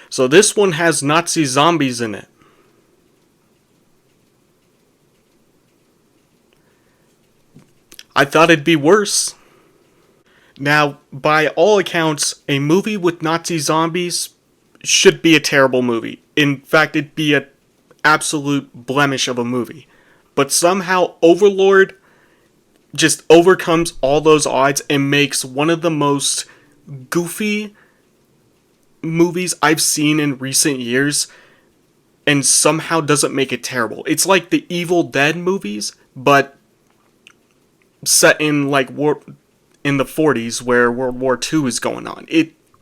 So this one has Nazi zombies in it. I thought it'd be worse. Now, by all accounts, a movie with Nazi zombies should be a terrible movie. In fact, it'd be an absolute blemish of a movie. But somehow Overlord just overcomes all those odds and makes one of the most goofy movies I've seen in recent years, and somehow doesn't make it terrible. It's like the Evil Dead movies, but set in like in the 40s where World War II is going on.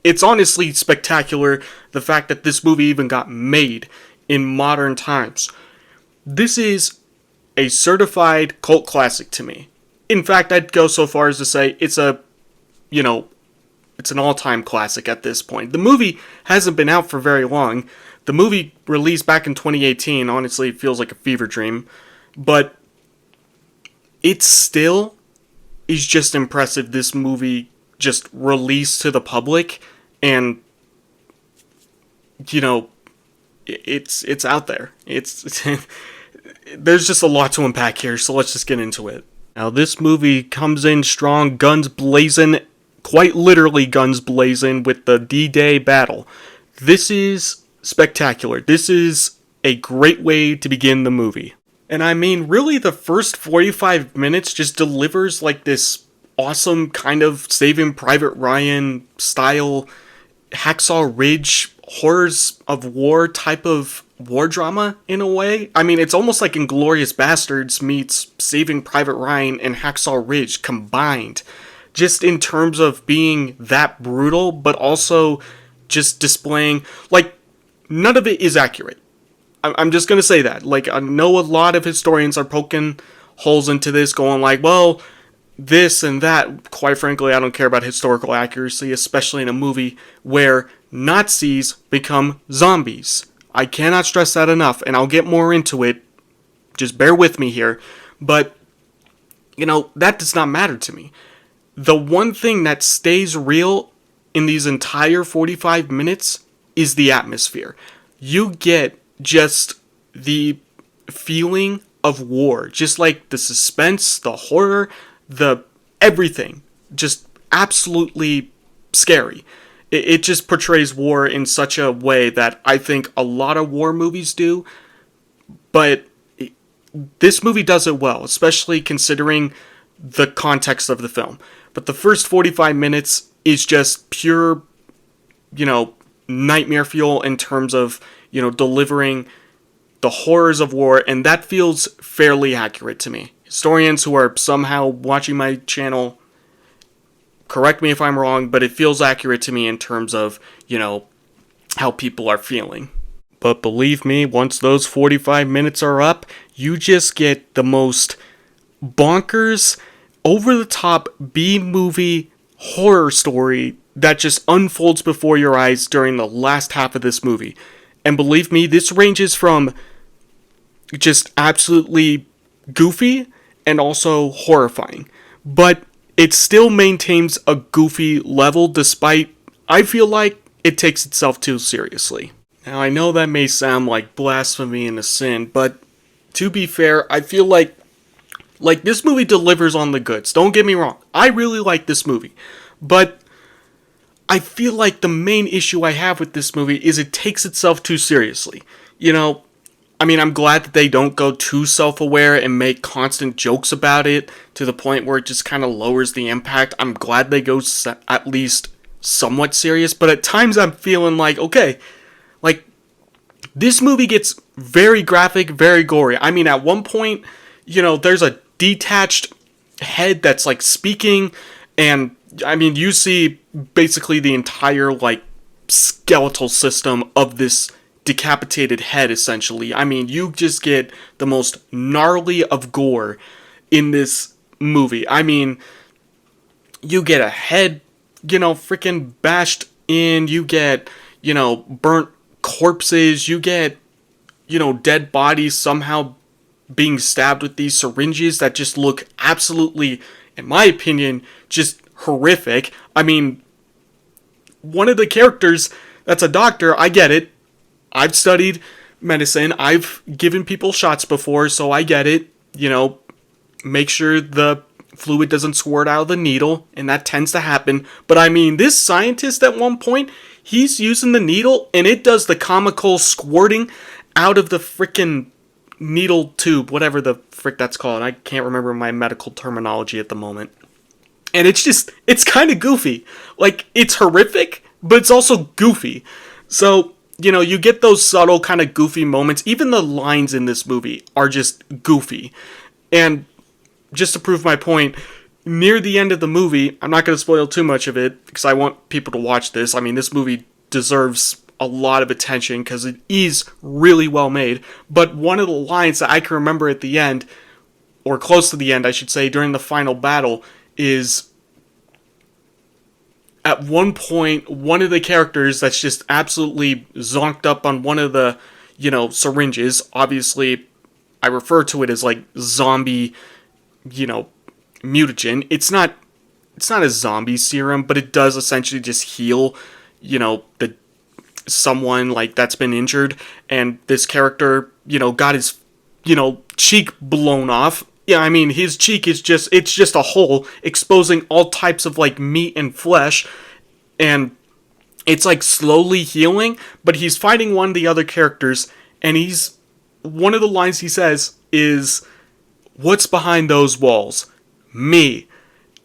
It's honestly spectacular, the fact that this movie even got made in modern times. This is a certified cult classic to me. In fact, I'd go so far as to say it's it's an all-time classic at this point. The movie hasn't been out for very long. The movie released back in 2018. Honestly, it feels like a fever dream. But it still is just impressive this movie just released to the public. And, it's out there. It's there's just a lot to unpack here, so let's just get into it. Now, this movie comes in strong, guns blazing, quite literally guns blazing, with the D-Day battle. This is spectacular. This is a great way to begin the movie. And I mean, really, the first 45 minutes just delivers like this awesome kind of Saving Private Ryan style Hacksaw Ridge horrors of war type of war drama in a way. I mean, it's almost like Inglourious Bastards meets Saving Private Ryan and Hacksaw Ridge combined. Just in terms of being that brutal, but also just displaying, like, none of it is accurate. I'm just gonna say that. Like, I know a lot of historians are poking holes into this, going like, well, this and that. Quite frankly, I don't care about historical accuracy, especially in a movie where Nazis become zombies. I cannot stress that enough, and I'll get more into it. Just bear with me here. But, that does not matter to me. The one thing that stays real in these entire 45 minutes is the atmosphere. You get just the feeling of war. Just like the suspense, the horror, the everything. Just absolutely scary. It just portrays war in such a way that I think a lot of war movies do. But this movie does it well, especially considering the context of the film. But the first 45 minutes is just pure, nightmare fuel in terms of, delivering the horrors of war, and that feels fairly accurate to me. Historians who are somehow watching my channel, correct me if I'm wrong, but it feels accurate to me in terms of, how people are feeling. But believe me, once those 45 minutes are up, you just get the most bonkers, over-the-top B-movie horror story that just unfolds before your eyes during the last half of this movie. And believe me, this ranges from just absolutely goofy and also horrifying. But it still maintains a goofy level despite, I feel like, it takes itself too seriously. Now, I know that may sound like blasphemy and a sin, but to be fair, I feel like this movie delivers on the goods. Don't get me wrong. I really like this movie. But I feel like the main issue I have with this movie is it takes itself too seriously. I'm glad that they don't go too self-aware and make constant jokes about it to the point where it just kind of lowers the impact. I'm glad they go at least somewhat serious. But at times I'm feeling like, okay, like, this movie gets very graphic, very gory. I mean, at one point, there's a detached head that's like speaking, and I mean, you see basically the entire like skeletal system of this decapitated head, essentially. I mean, you just get the most gnarly of gore in this movie. I mean, you get a head, freaking bashed in, you get, burnt corpses, you get, dead bodies somehow being stabbed with these syringes that just look absolutely, in my opinion, just horrific. I mean, one of the characters that's a doctor, I get it. I've studied medicine. I've given people shots before, so I get it. Make sure the fluid doesn't squirt out of the needle, and that tends to happen. But I mean, this scientist at one point, he's using the needle, and it does the comical squirting out of the frickin' needle tube, whatever the frick that's called. I can't remember my medical terminology at the moment. And it's kind of goofy. Like, it's horrific, but it's also goofy. So, you get those subtle kind of goofy moments. Even the lines in this movie are just goofy. And just to prove my point, near the end of the movie, I'm not going to spoil too much of it, because I want people to watch this. I mean, this movie deserves a lot of attention, because it is really well made. But one of the lines that I can remember at the end, or close to the end, I should say, during the final battle, is at one point, one of the characters that's just absolutely zonked up on one of the, syringes. Obviously, I refer to it as like zombie, mutagen. It's not a zombie serum, but it does essentially just heal, someone like that's been injured, and this character, got his, cheek blown off. Yeah, I mean, his cheek is it's just a hole exposing all types of, like, meat and flesh, and it's, like, slowly healing, but he's fighting one of the other characters, and one of the lines he says is, "What's behind those walls? Me."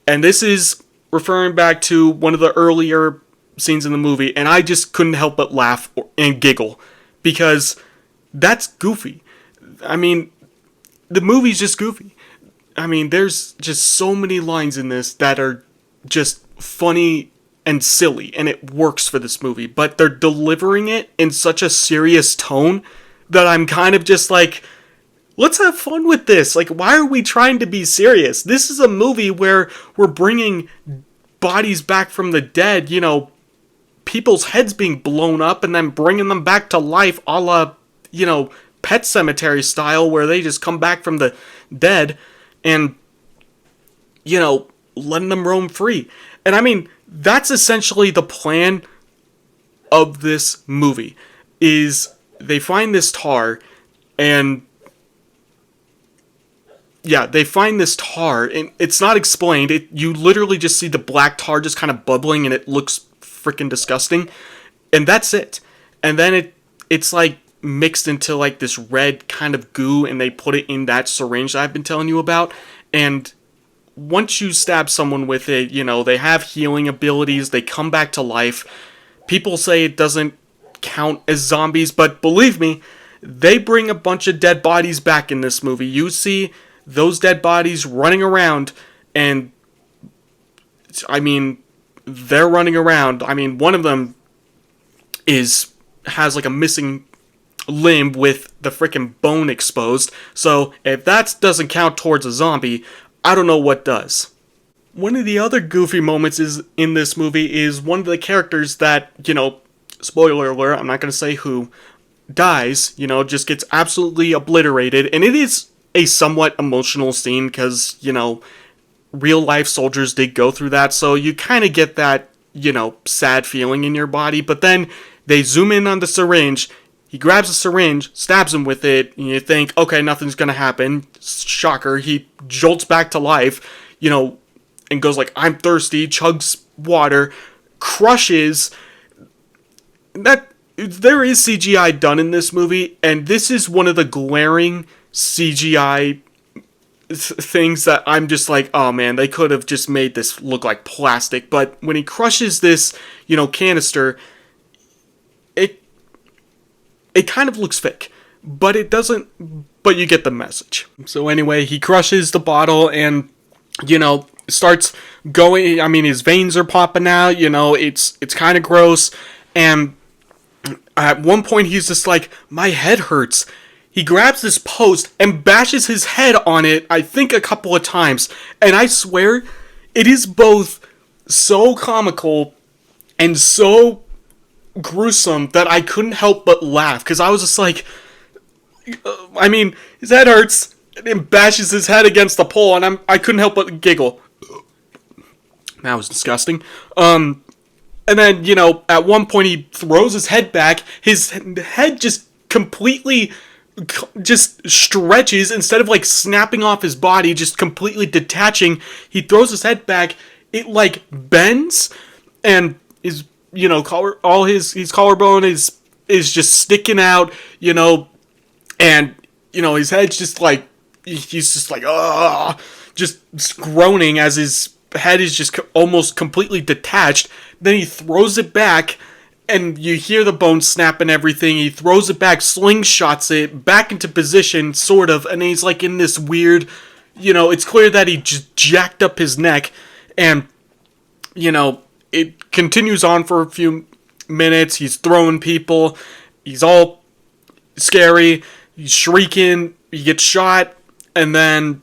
And this is referring back to one of the earlier scenes in the movie, and I just couldn't help but laugh and giggle, because that's goofy. I mean, the movie's just goofy. I mean, there's just so many lines in this that are just funny and silly, and it works for this movie, but they're delivering it in such a serious tone that I'm kind of just like, let's have fun with this. Like, why are we trying to be serious? This is a movie where we're bringing bodies back from the dead, people's heads being blown up and then bringing them back to life, a la, Pet Cemetery style, where they just come back from the dead and, letting them roam free. And I mean, that's essentially the plan of this movie, is they find this tar, and they find this tar, and it's not explained. You literally just see the black tar just kind of bubbling, and it looks freaking disgusting, and that's it. And then it's like mixed into like this red kind of goo, and they put it in that syringe that I've been telling you about. And once you stab someone with it, they have healing abilities, they come back to life. People say it doesn't count as zombies, but believe me, they bring a bunch of dead bodies back in this movie. You see those dead bodies running around, and I mean, they're running around. I mean, one of them has like a missing limb with the freaking bone exposed. So if that doesn't count towards a zombie, I don't know what does. One of the other goofy moments in this movie is one of the characters that, spoiler alert, I'm not going to say who, dies, just gets absolutely obliterated. And it is a somewhat emotional scene because, real life soldiers did go through that. So you kind of get that, sad feeling in your body. But then they zoom in on the syringe. He grabs a syringe, stabs him with it, and you think, okay, nothing's gonna happen. Shocker, he jolts back to life, and goes like, I'm thirsty, chugs water, crushes. There is CGI done in this movie, and this is one of the glaring CGI things that I'm just like, oh man, they could have just made this look like plastic. But when he crushes this, canister, it kind of looks fake, but it doesn't, but you get the message. So anyway, he crushes the bottle and, starts going, I mean, his veins are popping out, it's kind of gross, and at one point he's just like, my head hurts. He grabs this post and bashes his head on it, I think a couple of times, and I swear, it is both so comical and so gruesome that I couldn't help but laugh, because I was just like, I mean, his head hurts, and bashes his head against the pole, and I couldn't help but giggle. That was disgusting. And then, at one point he throws his head back. His head just completely just stretches instead of like snapping off his body, just completely detaching. He throws his head back. It like bends, and his his collarbone is just sticking out, and his head's just like he's just like just groaning as his head is just almost completely detached. Then he throws it back, and you hear the bone snap and everything. He throws it back, slingshots it back into position, sort of, and he's like in this weird, it's clear that he just jacked up his neck, and, it continues on for a few minutes. He's throwing people. He's all scary. He's shrieking. He gets shot, and then,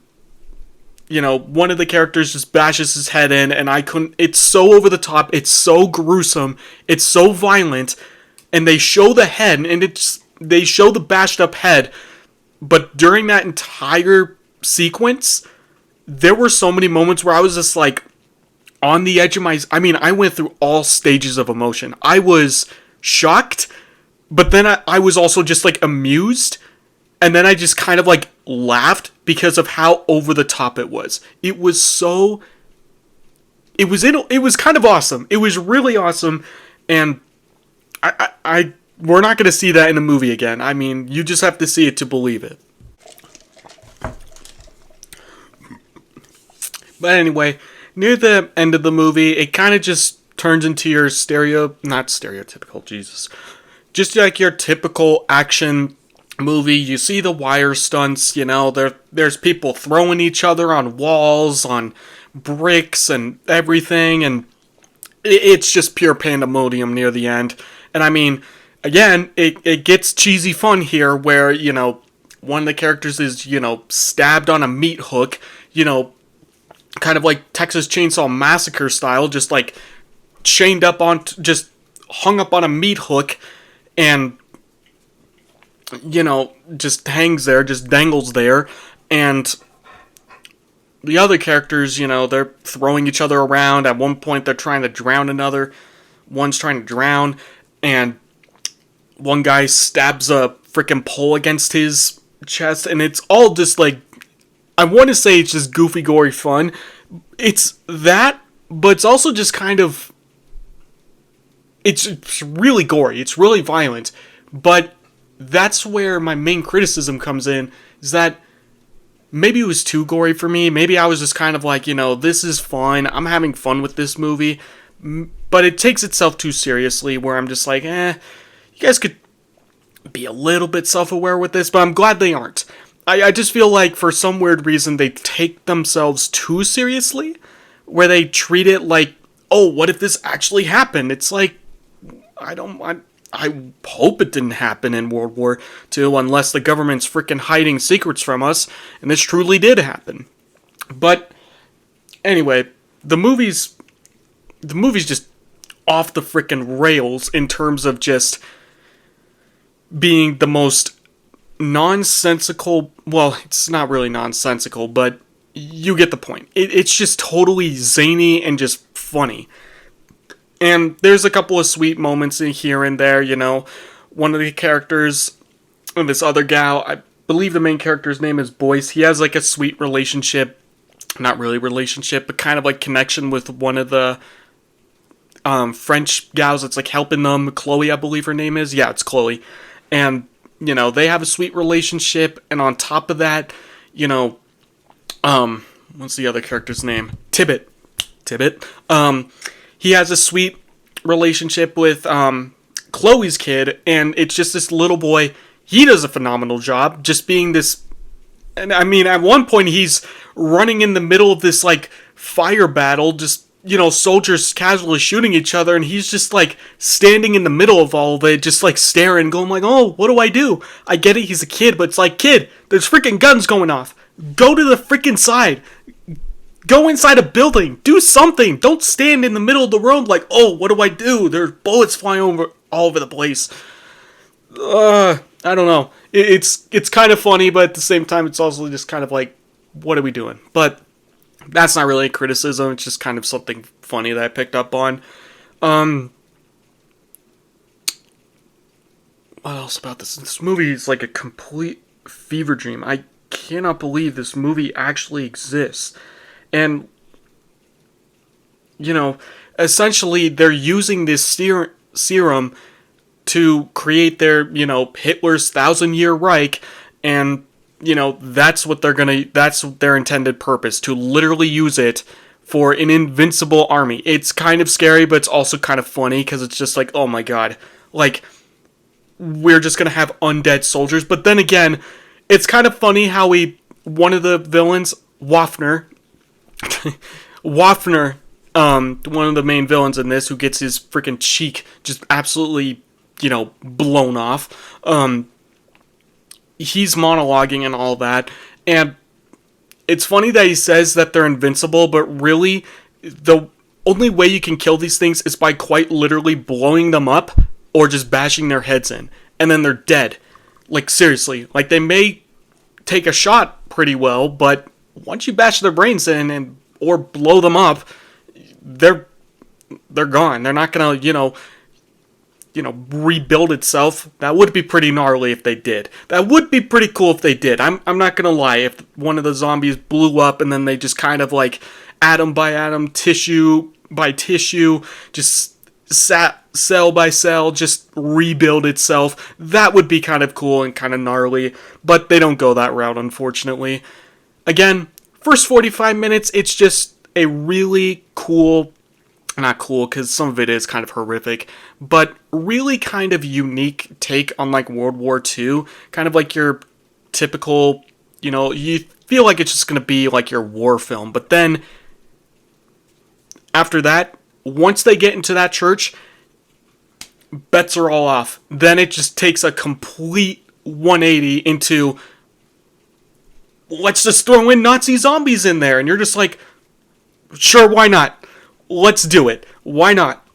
one of the characters just bashes his head in, and it's so over the top, it's so gruesome, it's so violent, and they show the head, and they show the bashed up head, but during that entire sequence, there were so many moments where I was just like, on the edge of I went through all stages of emotion. I was shocked, but then I was also just like amused, and then I just kind of like laughed because of how over the top it was. It was kind of awesome. It was really awesome, and we're not going to see that in a movie again. I mean, you just have to see it to believe it. But anyway, near the end of the movie, it kind of just turns into your not stereotypical, Jesus. Just like your typical action movie. You see the wire stunts, there's people throwing each other on walls, on bricks and everything, and it's just pure pandemonium near the end. And I mean, again, it gets cheesy fun here where, one of the characters is, stabbed on a meat hook, kind of like Texas Chainsaw Massacre style, just like just hung up on a meat hook, and just hangs there, just dangles there, and the other characters, they're throwing each other around. At one point, they're trying to drown another. One's trying to drown, and one guy stabs a freaking pole against his chest, and it's all just like, I want to say it's just goofy, gory fun. It's that, but it's also just kind of, it's really gory, it's really violent, but that's where my main criticism comes in, is that maybe it was too gory for me. Maybe I was just kind of like, this is fun, I'm having fun with this movie, but it takes itself too seriously, where I'm just like, you guys could be a little bit self-aware with this, but I'm glad they aren't. I just feel like for some weird reason they take themselves too seriously, where they treat it like, oh, what if this actually happened? It's like, I hope it didn't happen in World War II, unless the government's freaking hiding secrets from us, and this truly did happen. But anyway, the movie's just off the freaking rails in terms of just being the most nonsensical. Well, it's not really nonsensical, but you get the point. It's just totally zany and just funny. And there's a couple of sweet moments in here and there, One of the characters, and this other gal, I believe the main character's name is Boyce. He has like a sweet relationship, not really relationship, but kind of like connection with one of the French gals that's like helping them. Chloe, I believe her name is. Yeah, it's Chloe. And, they have a sweet relationship. And on top of that, what's the other character's name? Tibbet. He has a sweet relationship with Chloe's kid, and it's just this little boy. He does a phenomenal job just being this. And I mean, at one point he's running in the middle of this like fire battle, just soldiers casually shooting each other, and he's just like standing in the middle of all of it, just like staring, going like, oh, what do I do? I get it, he's a kid, but it's like, kid, there's freaking guns going off. Go to the freaking side. Go inside a building. Do something. Don't stand in the middle of the road like, oh, what do I do? There's bullets flying all over the place. I don't know. It's kind of funny, but at the same time, it's also just kind of like, what are we doing? But that's not really a criticism. It's just kind of something funny that I picked up on. What else about this? This movie is like a complete fever dream. I cannot believe this movie actually exists. And, you know, essentially they're using this serum to create their, Hitler's 1,000-year Reich, and, that's their intended purpose, to literally use it for an invincible army. It's kind of scary, but it's also kind of funny, because it's just like, oh my god, like, we're just gonna have undead soldiers. But then again, it's kind of funny how one of the villains, Waffner, one of the main villains in this, who gets his freaking cheek just absolutely, blown off. He's monologuing and all that, and it's funny that he says that they're invincible, but really, the only way you can kill these things is by quite literally blowing them up or just bashing their heads in, and then they're dead. Like, seriously, like, they may take a shot pretty well, but once you bash their brains in or blow them up, they're gone. They're not gonna, rebuild itself. That would be pretty gnarly if they did. That would be pretty cool if they did. I'm not gonna lie. If one of the zombies blew up and then they just kind of like atom by atom, tissue by tissue, just cell by cell, just rebuild itself, that would be kind of cool and kind of gnarly. But they don't go that route, unfortunately. Again, first 45 minutes, it's just a really cool, not cool because some of it is kind of horrific, but really kind of unique take on like World War II, kind of like your typical, you feel like it's just going to be like your war film. But then after that, once they get into that church, bets are all off. Then it just takes a complete 180 into, let's just throw in Nazi zombies in there. And you're just like, sure, why not? Let's do it. Why not?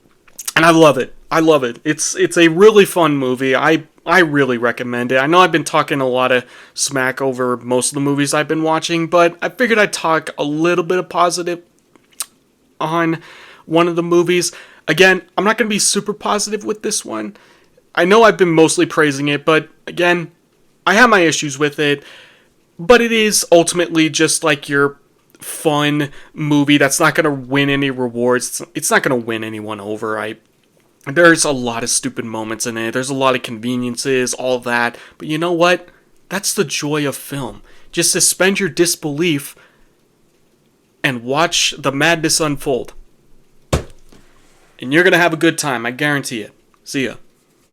And I love it. I love it. It's a really fun movie. I really recommend it. I know I've been talking a lot of smack over most of the movies I've been watching, but I figured I'd talk a little bit of positive on one of the movies. Again, I'm not going to be super positive with this one. I know I've been mostly praising it, but again, I have my issues with it. But it is ultimately just like your fun movie that's not going to win any rewards. It's not going to win anyone over. There's a lot of stupid moments in it. There's a lot of conveniences, all that. But you know what? That's the joy of film. Just suspend your disbelief and watch the madness unfold. And you're going to have a good time, I guarantee it. See ya.